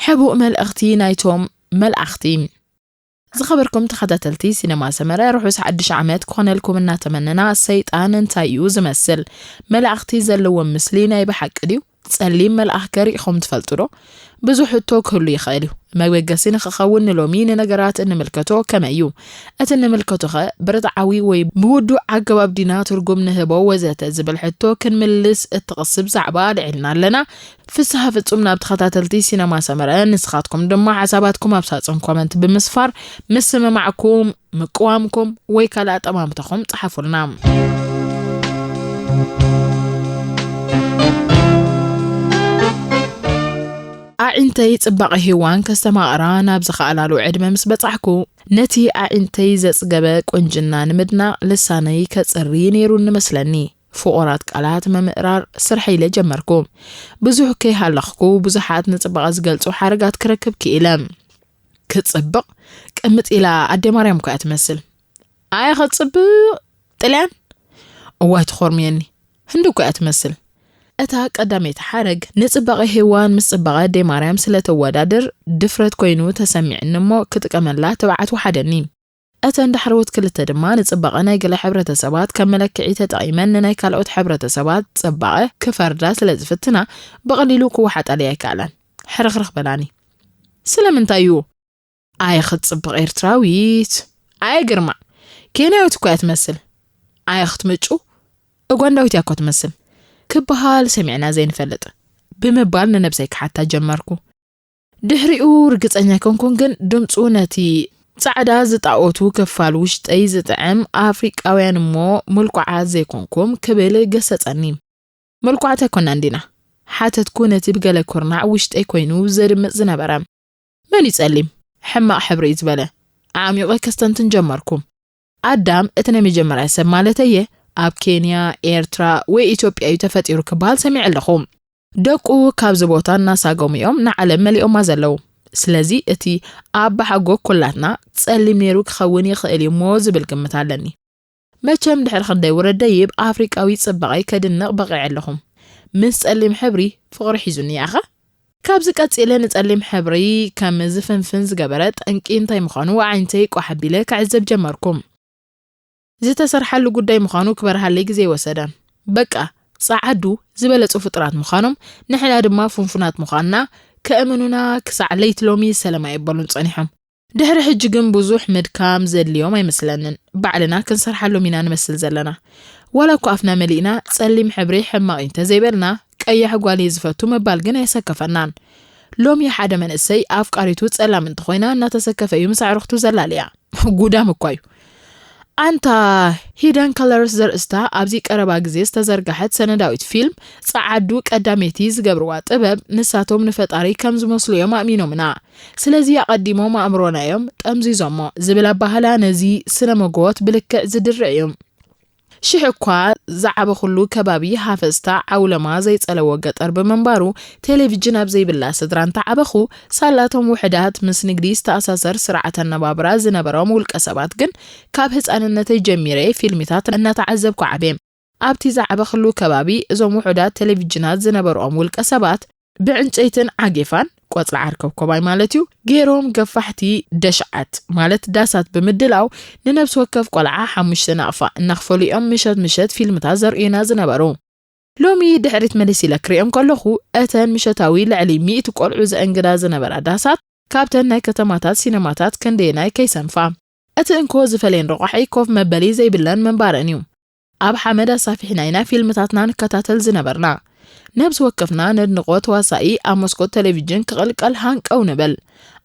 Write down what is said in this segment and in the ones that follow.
حبوء ملأختي نايتوم ملأختي زخبركم تخدتلتي سينما سمرة روحوا سعدش عمات كون لكم إنها تمننا السيطان انتايو زمثل ملأختي زلوا مسلينا يبحق ديو تسألين ملأخ كريخهم تفلترو بزوح التوك هلو يخالو ما بيقاسين خخون لومين نقرات إن ملكتو كمايو أتن ملكتوها بردعوي ويبودو عقباب دينا ترقم نهبو وزات زبل حتو كن ملس التغصب زعبال عنا لنا في الصحافة أمنا بتخطاتلتي سينما سمرة نسخاتكم دم عصاباتكم أبساطكم كومنت بمصفر مسمى معكم مقوامكم ويكالات أمامتكم تحفوا لنا أعنتي تبقى هيوان كستما أرانا بزخالالو عدم مسبطعكو نتي أعنتي زصقبك ونجنا نمدنا لساني كتصري نيرون نمسلني فقرات قالات ممقرار سرحي لجمركو بزوح كي هالخكو بزحات نتبقى زقلتو حرقات كركب كإلام كتصبق كأمت إلى عدي مريم كو أتمثل آيا ختصبق طلعن وات خورميني هندو كو أتمثل أتاك قداميت حرق نصبغ هيوان مصبغة دي مريم سلة ودادر دفرت كوينو تسمع نمو كتكمل تبعت وحدني أتن دحروت كل التدما نصبغ أنا يقل حبرة سبات كملك عيتة أيمن نايكالوت حبرة سبات تصبغة كفردات لزفتنا بغليلوكو واحد عليها كالان حرخ بلاني سلام انتايو آي خد صبغ إيرتراويت آي قرمع كينا يوتكو أتمثل آي خد مجو أقوان داويت ياكو تمثل كبهال سمعنا زين فلت بمبالنا نبسيك حتى جمركو دحريو رقصانيا كونكون جن دمصو نتي صعدا زطاوتو كفالوش تاي زطعم افريقاوያን مو ملقعات زيكونكم كبل قصصاني ملقعات كنا عندنا حاتت كونتي بقله كورنع وشتاي كوينو زرمص زنبره من يصلم حما حبري زبله عاميو كستنتن جمركم ادم اتنا مجمر حساب مالتيه اب كينيا ايرترا وإثيوبيا يتفطيرو كبال سمع لهم دقو كابز بوتانا ساغوميوم نعلم مليوم مازلو سلازي اتي اب حقو كلاتنا تصلم نيرو كخون يخيل يموز بالكمتالني ماچم دحر خداي وردايب افريقاوي صبغاي كدنق بقع لهم مسلم حبري فقر حيزني ياخه كابز قصيله نصلم حبري كم زفنفن زغبرت انقينتاي مخانو عينتي قحبيله كعزب جمركم زتسرحلو قداي مخانو كبرها زي وسدان بقى صعدو زبلصو فطرات مخانم نحنا دما فنفنات مخاننا كأمنونا كسع ليت لومي سلام يبلون صنيحم دحر حج جن بزوح مدكام زليوم يمسلنن بعلنا كنسرحلو مينا نمسل زلنا ولا كوافنا ملينا صليم حبري حما انت زيبلنا قيح غوالي زفتو مبال جن يسكفنان لومي حدا من السي افقاريتو صلا من تخوينا نتسكف يمسع رختو زلاليا قدام كويو أنت هيدن كولرز در استا أبزي قربا غزي استزرغحت سنداويت فيلم صعدو قداميتي زغبروا طبب نساتهم نفطاري كم زمسلو مأمينومنا سلازي قديمو مأمرونايوم طمزي زمو زبلا بحالا نزي سنمغوت بلكع زدرعيوم شحقوا زعب خلو كبابي حافظتا عولما زي صلو قطر بمنبارو تلفزيون ابزي بلا سدران تعبخو سالاتهم وحدات مس نغديس تاساسر سرعه النبابرا زنبرام والقسبات جن كاب حصاننتي جميره فيلميتات ان تعذبكو عبيم ابتي زعب خلو كبابي ازوم وحدات تلفزيونات زنبرام والقسبات بعنصيتن عقفان قوصل عركب كوباي مالتيو غيروم غفحتي دشعت مالت داسات بمدلاو ننفس وكف قلعه حمش نقفا نخفليهم مشت فيلم تازر اينا زنبرو لومي دحرت ملسي لكريم كلخو اتن مشتاوي لعلي 100 قلعو زانغدا زنبر داسات كابتن ناي كتماتات سينماتات كنديناي كيسنفا اتن كوز فلين رقحي كوف مبلي زي بلان منبارنيو اب حمد صافحناينا فيلمتاتنا نكتاتل زنبرنا نبس وقفنا ندنقوت واسائي امسكوت تلفزيون كقلقل هانقو نبل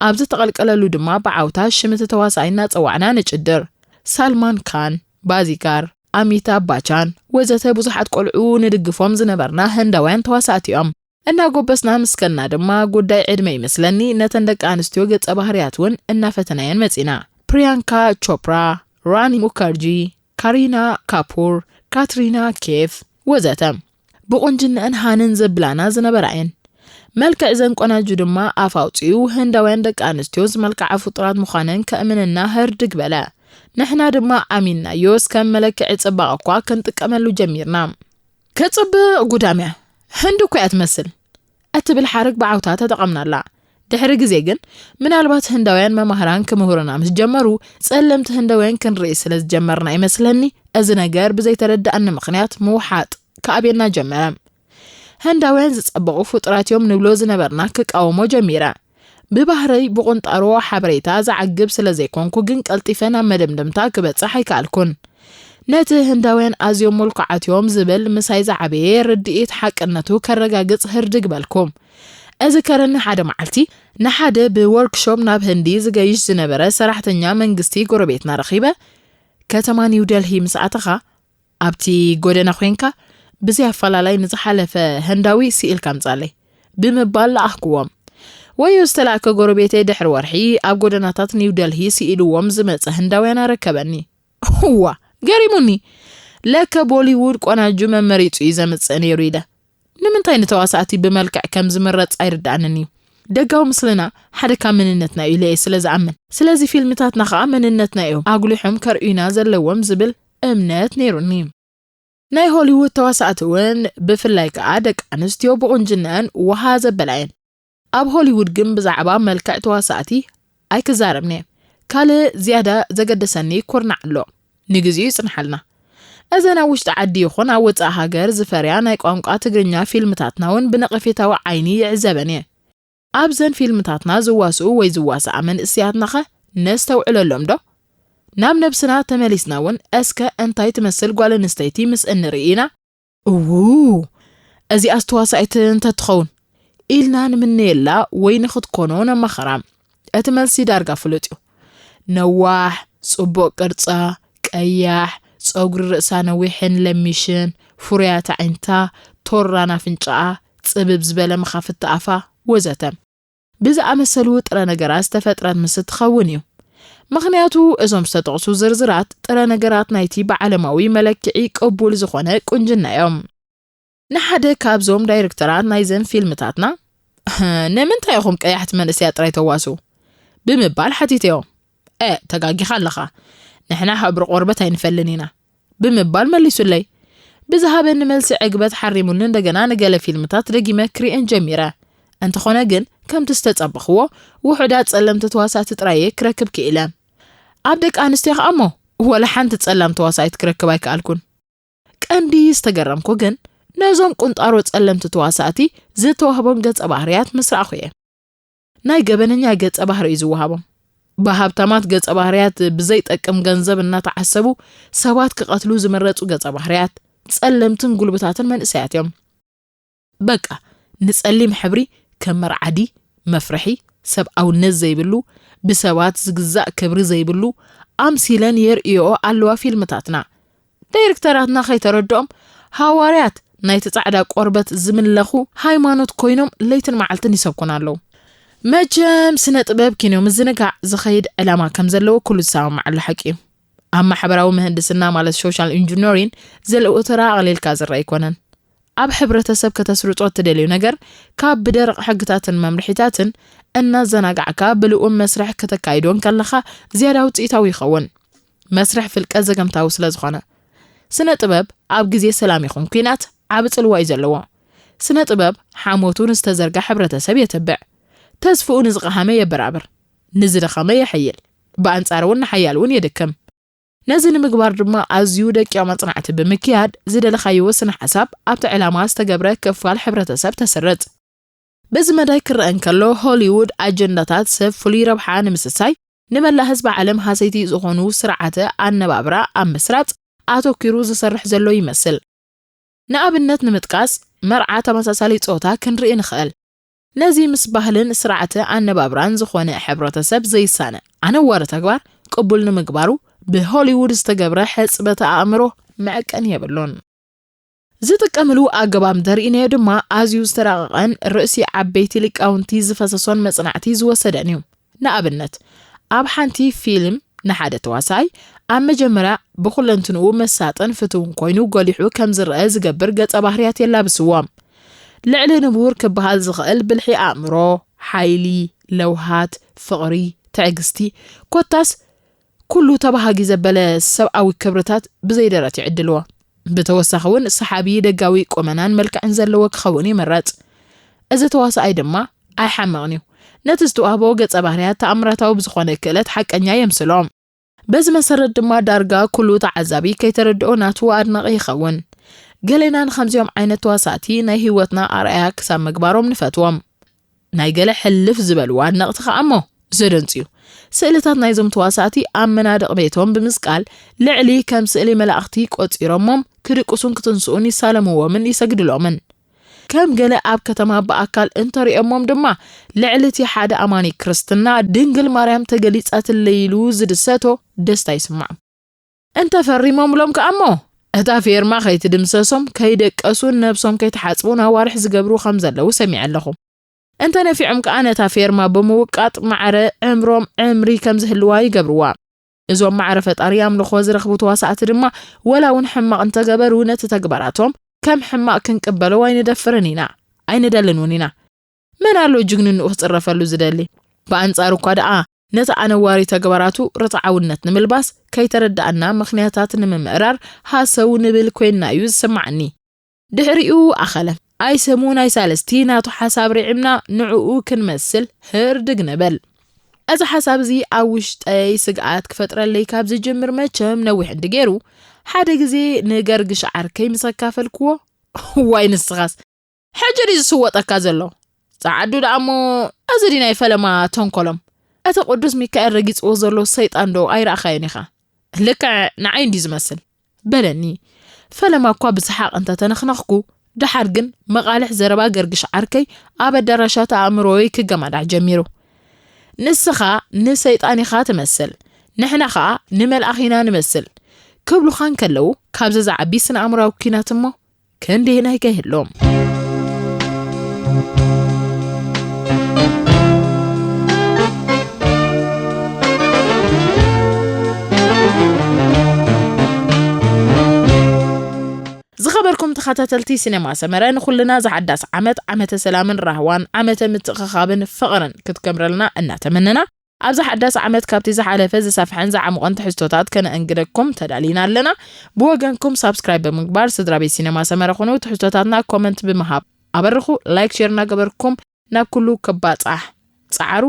ابز تقلقللو دما بعوتا شمت تواسائينا صوعنا نچدر سلمان خان بازيكار اميتاب باچان وزته بزحات قلعو ندغفوم زنبرنا هندوان تواساتيوم እና ጎበስና መስከና ደማ ጉዳይ ዕድመ ይመስለኒ ነተንደቅ አንስቲዮ ገጸ ባህሪያቱን እና ፈተናየን መጽና ፕሪያንካ ቾፕራ ራኒ ሙከርጂ ካሪና ካፑር ካትሪና ኬፍ ወዘተ بقنجن هانن زبلانا زنبرعين ملكع زن قناجو دما افاوطيو هندوان دق انستيوز ملكع فطرات مخانن كامننا هردق بلا نحنا دما اميننا يوس كم ملكع صباقوا كنطقملو جميرنا كصب قداميا هندو كيات مسل اتبل حرق بعوتا تطقمنا لا ድሕሪ ግዜ ግን ምናልባት ህንዳውያን መማህራን ክምህሩና ምስ ጀመሩ ጸለምቲ ህንዳውያን ክንርኢ ስለ ዝጀመርና ይመስለኒ እዚ ነገር ብዘይተረዳእኒ ምኽንያት ምውሓጥ ከኣቤና ጀመረ ህንዳውያን ዝጸበቑ ፍጡራትዮም ንብሎ ዝነበርና ክቃወሞ ጀሚረ ብባህረይ ብቁንጣሮ ሓበሬታ ዝዓግብ ስለ ዘይኮንኩ ግን ቀልጢፈን ኣብ መደምደምታ ክበጽሕ ኣይከኣልኩን ነቲ ህንዳውያን ኣዝዮም ሙልኩዓትዮም ዝብል ምሳይ ዝዓበየ ርድኢት ሓቅነቱ ከረጋግጽ ህርድግ በልኩም እዚ ከረኒ ሓደ መዓልቲ ንሓደ ብወርክሾፕ ናብ ህንዲ ዝገይሽ ዝነበረ ሰራሕተኛ መንግስቲ ጎረቤትና ረኺበ ከተማ ኒው ደልሂ ምስኣተኻ ኣብቲ ጎደና ኮይንካ ብዘይ ኣፈላላይ ንዝሓለፈ ህንዳዊ ሲኢል ከምጻለይ ብምባል ለኣኽክዎም ወይ ዝተላከ ጎረቤቴ ድሕሪ ወርሒ ኣብ ጎደናታት ኒው ደልሂ ሲኢልዎም ዝመጸ ህንዳውያን ረከበኒ ዋ ገሪሙኒ ለከ ቦሊውድ ቆናጁ መመሪጹ ይዘምጽእ ነይሩ ኢለ ንምንታይ ንተዋሳእቲ ብመልክዕ ከም ዝምረጽ ኣይርዳእንኒ ደጋው ምስልና ሓደ ካብ መንነትና እዩ ለየ ስለ ዝኣምን ስለዚ ፊልምታትና ከዓ መንነትና እዮም ኣጉሊሖም ከርእዩና ዘለዎም ዝብል እምነት ነይሩኒ ናይ ሆሊውድ ተዋሳእቲ እውን ብፍላይ ከዓ ደቂ ኣንስትዮ ብቁንጅናን ውሃ ዘበላየን ኣብ ሆሊውድ ግን ብዛዕባ መልክዕ ተዋሳእቲ ኣይክዛረብኒ ካልእ ዝያዳ ዘገደሰኒ ኩርናዕ ኣሎ ንግዚኡ ይጽንሐልና እዘና ውሽጢ ዓዲ ይኹን ኣብ ወጻኢ ሃገር ዝፈርያ ናይ ቋንቋ ትግርኛ ፊልምታትና እውን ብነቐፌታዊ ዓይኒ ይዕዘበን እየ ኣብዘን ፊልምታትና ዝዋስኡ ወይ ዝዋስኣ መንእስያትና ኸ ነስተውዕለሎም ዶ ናብ ነብስና ተመሊስና እውን እስከ እንታይ ትመስል ጓል ኣንስተይቲ ምስ እንርኢና እዚ ኣስተዋሳኢት እንተትኸውን ኢልና ንምንየላ ወይ ንኽትኮኖ ነመኸራ እቲ መልሲ ዳርጋ ፍሉጥ እዩ ነዋሕ ጽቡቕ ቅርጻ ቀያሕ ጸጉሪ ርእሳ ነዊሕን ለሚሽን ፍሩያት ዓይንታ ቶራና ፍንጫኣ ጽብብ ዝበለ መኻፍቲ ኣፋ ወዘተ ብዝኣመሰሉ ጥረ ነገራት ዝተፈጥረት ምስ ትኸውን እዩ ምኽንያቱ እዞም ዝተጠቕሱ ዝርዝራት ጥረ ነገራት ናይቲ ብዓለማዊ መለክዒ ቅቡል ዝኾነ ቁንጅና እዮም ንሓደ ካብዞም ዳይሬክተራት ናይዘን ፊልምታትና ንምንታይ ኢኹም ቀያሕቲ መንእስያት ጥራይ ተዋሱ ብምባል ሓቲትዮም ተጋጊኻ ኣለኻ ንሕና ሕብሪ ቆርበት ኣይንፈልን ኢና ብምባል መሊሱለይ ብዝሃበኒ መልሲ ዕግበት ሓሪሙኒ እንደገና ንገለ ፊልምታት ደጊመ ክሪአን ጀሚረ እንተኾነ ግን ከምቲ ዝተጸበኽዎ ውሑዳት ጸለምቲ ተዋሳእቲ ጥራየ ክረክብ ክኢለ ኣብ ደቂ ኣንስትዮ ከዓ እሞ ወላ ሓንቲ ጸላም ተዋሳኢት ክረክብ ኣይከኣልኩን ቀንዲ ዝተገረምኩ ግን ነዞም ቁንጣሮ ጸለምቲ ተዋሳእቲ ዝተዋህቦም ገጸ ባህርያት ምስራኽ እየ ናይ ገበነኛ ገጸ ባህሪ እዩ ዝወሃቦም በሃብታማት ገጸ ባህርያት ብዘይጠቅም ገንዘብ እናተዓሰቡ ሰባት ክቐትሉ ዝመረጹ ገጸ ባህርያት ጸለምትን ጉልበታትን መንእስያት እዮም በቃ ንጸሊም ሕብሪ ከም መርዓዲ መፍረሒ ሰብኣውነት ዘይብሉ ብሰባት ዝግዛእ ክብሪ ዘይብሉ ኣምሲለን የርእዮ ኣለዋ ፊልምታትና ዳይሬክተራትና ኸይተረድኦም ሃዋርያት ናይቲ ጻዕዳ ቆርበት ዝምለኹ ሃይማኖት ኮይኖም ለይትን መዓልትን ይሰብኩና ኣለዉ መቸም ስነ ጥበብ ኪኖ ምዝንጋዕ ዝኸይድ ዕላማ ከም ዘለዎ ኩሉ ዝሰማዕ ኣሎ ሓቂ ኣብ ማሕበራዊ ምህንድስና ማለት ሶሻል ኢንጂነሪንግ ዘለኡትራ ኣቕሊልካ ዝረአ ኣይኮነን ኣብ ሕብረተሰብ ከተስርጾ ትደልዩ ነገር ካብ ብደረቕ ሕግታትን መምርሒታትን እናዘናጋዕካ ብልኡም መስርሕ ከተካይዶን ከለኻ ዝያዳ ውፅኢታዊ ይኸውን መስርሕ ፍልቀት ዘገምታዊ ስለ ዝኾነ ስነ ጥበብ ኣብ ግዜ ሰላም ይኹን ኩናት ዓብ ጽልዋ እዩ ዘለዎ ስነ ጥበብ ሓሞቱን ዝተዘርጋ ሕብረተሰብ የተብዕ ተስፍኡ ንዝቐሃመ የበራብር ንዝደኸመ የሕይል በኣንጻር እውን ንሓያል እውን የድክም ነዚ ንምግባር ድማ ኣዝዩ ደቂቕ መጽናዕቲ ብምክያድ ዝደለኻዮ ስነ ሓሳብ ኣብቲ ዕላማ ዝተገብረ ክፋል ሕብረተሰብ ተስርጽ በዚ መዳይ ክርአን ከሎ ሆሊውድ ኣጀንዳታት ሰብ ፍሉይ ረብሓ ንምስሳይ ንመላእ ህዝቢ ዓለም ሃሰይቲ ዝኾኑ ስርዓተ ኣነባብራ ኣብ ምስራጽ ኣተኪሩ ዝሰርሕ ዘሎ ይመስል ንኣብነት ንምጥቃስ መርዓ ተመሳሳሊ ጾታ ክንርኢ ንኽእል ነዚ ምስ ባህልን ስርዓተ ኣነባብራን ዝኾነ ሕብረተሰብ ዘይሳነ ኣነዋሪ ተግባር ቅቡል ንምግባሩ ብሆሊውድ ዝተገብረ ሕጽበተ ኣእምሮ መዐቀን የብሉን ዝጥቀምሉ ኣገባብ ደርኢናዮ ድማ ኣዝዩ ዝተራቐቐን ርእሲ ዓበይቲ ሊቃውንቲ ዝፈሰሶን መጽናዕቲ ዝወሰደን እዩ ንኣብነት ኣብ ሓንቲ ፊልም ንሓደ ተዋሳይ ኣብ መጀመርያ ብኹለንትንኡ መሳጥን ፍትውን ኮይኑ ጎሊሑ ከም ዝርአ ዝገብር ገጸ ባህርያት የላብስዎም ልዕሊ ንቡር ክበሃል ዝኽእል ብልሒ ኣእምሮ ሓይሊ ለውሃት ፍቕሪ ትዕግስቲ ኮታስ ኩሉ ተባሃጊ ዘበለ ሰብኣዊ ክብርታት ብዘይደረት ይዕድልዎ ብተወሳኺ እውን ሰሓቢ ደጋዊ ቁመናን መልክዕን ዘለዎ ክኸውን ይመረጽ እዚ ተዋሳኣይ ድማ ኣይሓመቕን እዩ ነትዝተዋህቦ ገጸ ባህርያት ተኣምራታዊ ብዝኾነ ክእለት ሓቀኛ የምስሎም በዚ መሰረት ድማ ዳርጋ ኩሉ ተዓዛቢ ከይተረድኦ ናቱ ኣድናቂ ይኸውን ገሌናን ከምዚኦም ዓይነት ተዋሳእቲ ናይ ህይወትና ኣርኣያ ክሳብ ምግባሮም ንፈትዎም ናይ ገለ ሕልፍ ዝበልዋ ኣድነቕቲ ከኣሞ ዘደንፅዩ ስእልታት ናይዞም ተዋሳእቲ ኣብ መናድቕ ቤቶም ብምስቃል ልዕሊ ከም ስእሊ መላእኽቲ ቆፂሮሞም ክድቅሱን ክትንስኡን ይሳለምዎምን ይሰግድሎምን ከም ገለ ኣብ ከተማ በኣካል እንተሪኦሞም ድማ ልዕልቲ ሓደ ኣማኒ ክርስትና ድንግል ማርያም ተገሊጻትለይሉ ዝድሰቶ ደስታ ይስማዕ እንተፈሪሞምሎም ከኣሞ እታ ፌርማ ከይትድምሰሶም ከይደቀሱን ነብሶም ከይተሓጽቡን ኣዋርሕ ዝገብሩ ከም ዘለዉ ሰሚዕ ኣለኹ እንተ ነፊዖም ከዓ ነታ ፌርማ ብምውቃጥ ማዕረ ዕምሮም ዕምሪ ከም ዝህልዋ ይገብርዋ እዞም ማዕረ ፈጣሪ ኣምልኾ ዝረኽቡ ተዋሳእቲ ድማ ወላውን ሕማቕ እንተገበሩ ነቲ ተግባራቶም ከም ሕማቕ ክንቅበሎ ኣይንደፍርን ኢና ኣይንደልንን ኢና መን ኣሎ ጅግንንኡ ክፅረፈሉ ዝደሊ በኣንጻሩ እኳ ደኣ ነቲ ኣነዋሪ ተግባራቱ ርትዓውነት ንምልባስ ከይተረዳእና ምኽንያታት ንምምዕራር ሃሰው ንብል ኮይንና እዩ ዝስማዓኒ ድሕሪኡ ኣኸለ ኣይሰሙን ኣይሳለስቲ ናቱ ሓሳብ ርዒምና ንዕኡ ክንመስል ህርድግ ነበል እዚ ሓሳብ እዚ ኣብ ውሽጠይ ስግኣት ክፈጥረለይ ካብ ዝጅምር መቸም ነዊሕ እንድገይሩ ሓደ ግዜ ንገርግሽ ዓርከይ ምሰካፈልክዎ ዋይ ንስኻስ ሕጅሪ ዝስወጠካ ዘሎ ጻዓዱ ደኣሞ እዚ ዲናይ ፈለማ ተንኮሎም እቲ ቅዱስ ሚካኤል ረጊጽዎ ዘሎ ሰይጣን ዶ ኣይረኣኻዮን ኢኻ ልክዕ ንዓይ እንዲ ዝመስል በለኒ ፈለማ እኳ ብስሓቕ እንተተነኽነኽኩ ድሓር ግን መቓልሕ ዘረባ ገርግሽ ዓርከይ ኣብ ኣዳራሻት ኣእምሮይ ክገማዳሕ ጀሚሩ ንስኻ ንሰይጣን ኢኻ ትመስል ንሕና ከዓ ንመልኣኽ ኢና ንመስል ክብሉኻን ከለዉ ካብዚ ዝዓቢ ስነ ኣእምሮዊ ኩናት እሞ ክንደይ ናይ ከይህሎም ዝኸበርኩም ተኸታተልቲ ሲኔማ ሰመረ ንኹልና ዝሓዳስ ዓመተ ሰላምን ራህዋን ዓመተ ምትኽኻብን ፍቕርን ክትከምረልና እናተመነና ኣብ ዝሓዳስ ዓመት ካብቲ ዝሓለፈ ዝሰፍሐን ዝዓምቆን ትሕዝቶታት ከነእንግደኩም ተዳሊና ኣለና ብወገንኩም ሳብስክራይብ ብምግባር ስድራቤት ሲኔማ ሰመረ ኹኑ ትሕዝቶታትና ኮመንት ብምሃብ ኣበርኹ ላይክ ሼር እናገበርኩም ናብ ኩሉ ክባጻሕ ጻዕሩ